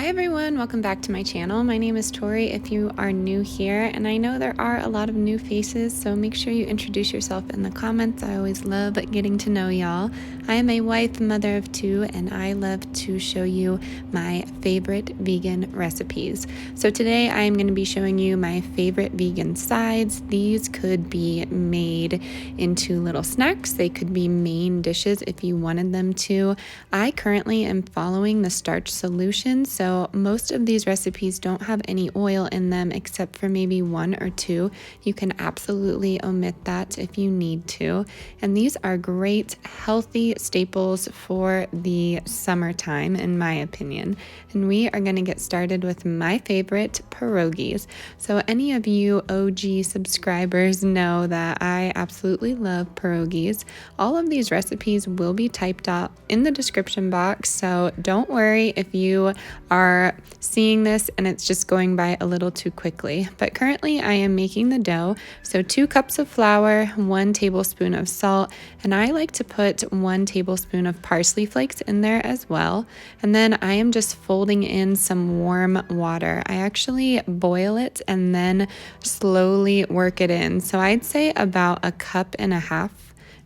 Hi everyone, welcome back to my channel. My name is Tori if you are new here, and I know there are a lot of new faces, so make sure you introduce yourself in the comments. I always love getting to know y'all. I am a wife, mother of two, and I love to show you my favorite vegan recipes. So today I am going to be showing you my favorite vegan sides. These could be made into little snacks. They could be main dishes if you wanted them to. I currently am following the Starch solution, so most of these recipes don't have any oil in them except for maybe one or two. You can absolutely omit that if you need to. And these are great, healthy staples for the summertime, in my opinion. And we are going to get started with my favorite, pierogies. So any of you OG subscribers know that I absolutely love pierogies. All of these recipes will be typed out in the description box, so don't worry if you are seeing this and it's just going by a little too quickly. But currently I am making the dough. So 2 cups of flour, 1 tablespoon of salt, and I like to put 1 tablespoon of parsley flakes in there as well. And then I am just folding in some warm water. I actually boil it and then slowly work it in. So I'd say about 1.5 cups,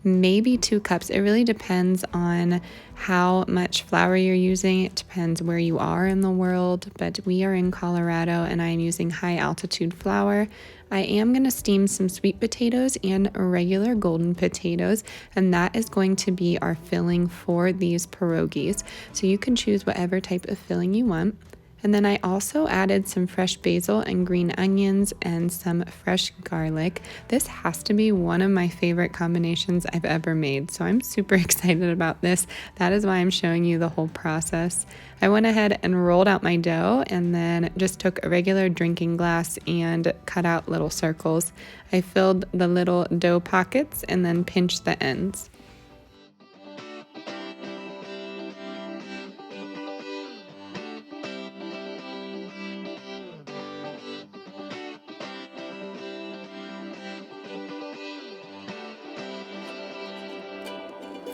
maybe 2 cups. It really depends on how much flour you're using. It depends where you are in the world, but we are in Colorado and I am using high altitude flour. I am going to steam some sweet potatoes and regular golden potatoes, and that is going to be our filling for these pierogies. So you can choose whatever type of filling you want. And then I also added some fresh basil and green onions and some fresh garlic. This has to be one of my favorite combinations I've ever made, so I'm super excited about this. That is why I'm showing you the whole process. I went ahead and rolled out my dough and then just took a regular drinking glass and cut out little circles. I filled the little dough pockets and then pinched the ends.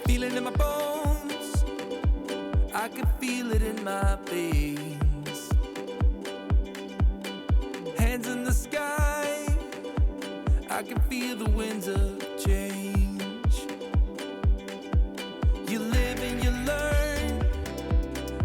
Feel it in my bones, I can feel it in my veins. Hands in the sky, I can feel the winds of change. You live and you learn,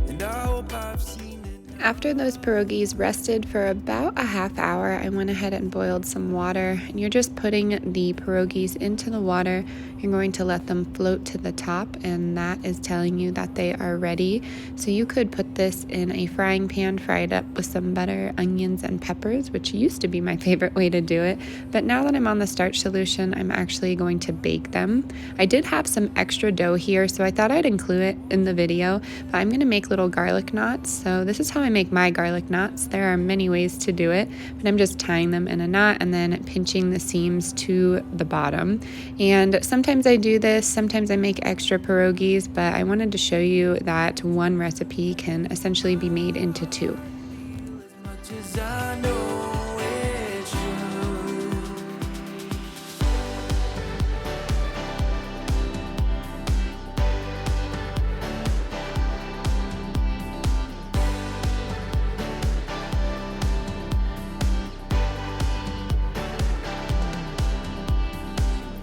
and I hope I've seen it. After those pierogies rested for about a half hour, I went ahead and boiled some water, and you're just putting the pierogies into the water. You're going to let them float to the top, and that is telling you that they are ready. So you could put this in a frying pan, fry it up with some butter, onions, and peppers, which used to be my favorite way to do it. But now that I'm on the starch solution, I'm actually going to bake them. I did have some extra dough here, so I thought I'd include it in the video, but I'm going to make little garlic knots. So this is how I make my garlic knots. There are many ways to do it, but I'm just tying them in a knot and then pinching the seams to the bottom. And sometimes I do this, sometimes I make extra pierogies, but I wanted to show you that one recipe can essentially be made into 2. As much as I know it's true.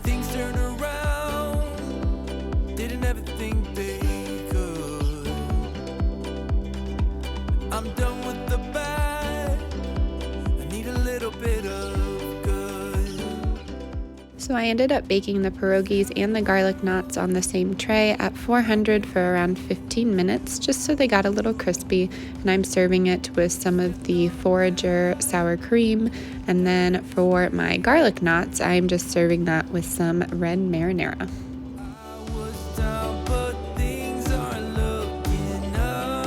Things turn around, didn't ever think they could. I'm done with the bad, I need a little bit of good. So I ended up baking the pierogies and the garlic knots on the same tray at 400 for around 15 minutes, just so they got a little crispy. And I'm serving it with some of the Forager sour cream. And then for my garlic knots, I'm just serving that with some red marinara. I was down, but things are looking up.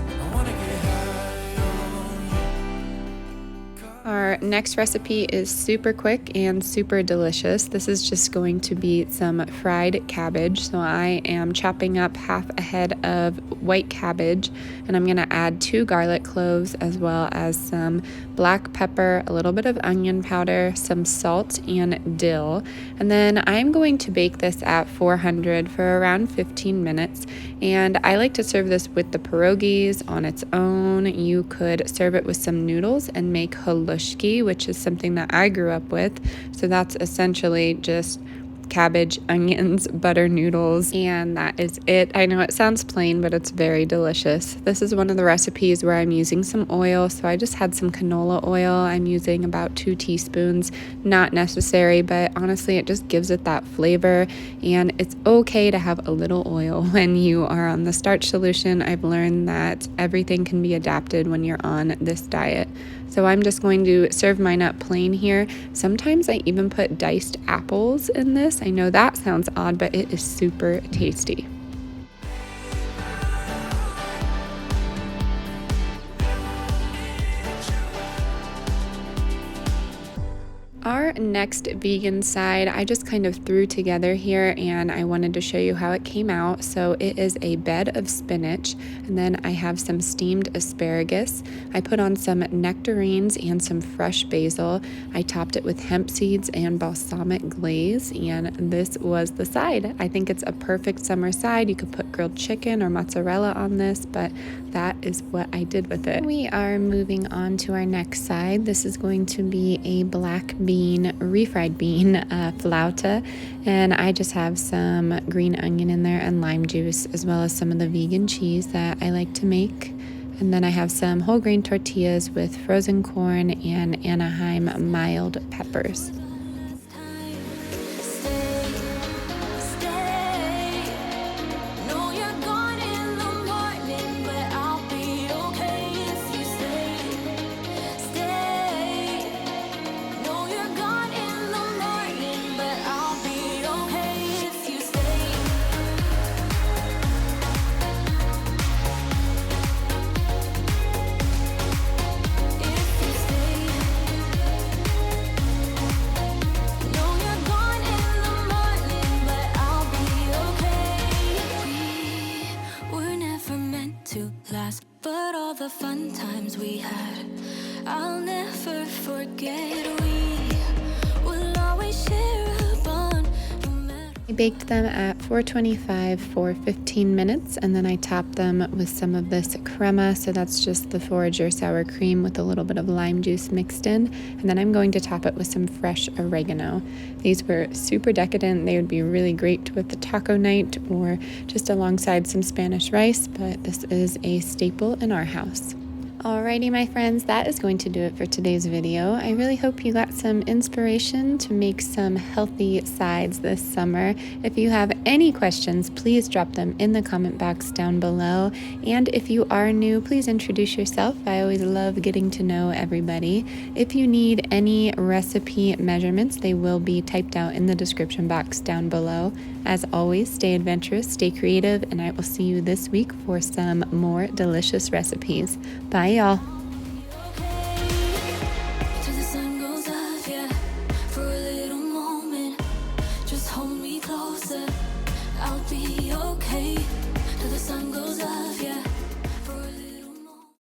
I wanna get high on you. Our next recipe is super quick and super delicious. This is just going to be some fried cabbage. So I am chopping up half a head of white cabbage, and I'm going to add 2 garlic cloves as well as some black pepper, a little bit of onion powder, some salt, and dill. And then I'm going to bake this at 400 for around 15 minutes. And I like to serve this with the pierogies on its own. You could serve it with some noodles and make halushki, which is something that I grew up with. So that's essentially just cabbage, onions, butter noodles, and that is it. I know it sounds plain, but it's very delicious. This is one of the recipes where I'm using some oil, so I just had some canola oil. I'm using about 2 teaspoons, not necessary, but honestly it just gives it that flavor, and it's okay to have a little oil when you are on the starch solution. I've learned that everything can be adapted when you're on this diet. So I'm just going to serve mine up plain here. Sometimes I even put diced apples in this. I know that sounds odd, but it is super tasty. Our next vegan side, I just kind of threw together here, and I wanted to show you how it came out. So it is a bed of spinach, and then I have some steamed asparagus. I put on some nectarines and some fresh basil. I topped it with hemp seeds and balsamic glaze, and this was the side. I think it's a perfect summer side. You could put grilled chicken or mozzarella on this, but that is what I did with it. We are moving on to our next side. This is going to be a black bean, refried bean flauta, and I just have some green onion in there and lime juice, as well as some of the vegan cheese that I like to make. And then I have some whole grain tortillas with frozen corn and Anaheim mild peppers. But all the fun times we had, I'll never forget. We will always share a bond. I baked them at 425 for 15 minutes, and then I topped them with some of this crema. So that's just the forager sour cream with a little bit of lime juice mixed in. And then I'm going to top it with some fresh oregano. These were super decadent. They would be really great with the taco night or just alongside some Spanish rice, but this is a staple in our house. Alrighty, my friends, that is going to do it for today's video. I really hope you got some inspiration to make some healthy sides this summer. If you have any questions, please drop them in the comment box down below. And if you are new, please introduce yourself. I always love getting to know everybody. If you need any recipe measurements, they will be typed out in the description box down below. As always, stay adventurous, stay creative, and I will see you this week for some more delicious recipes. Bye, y'all.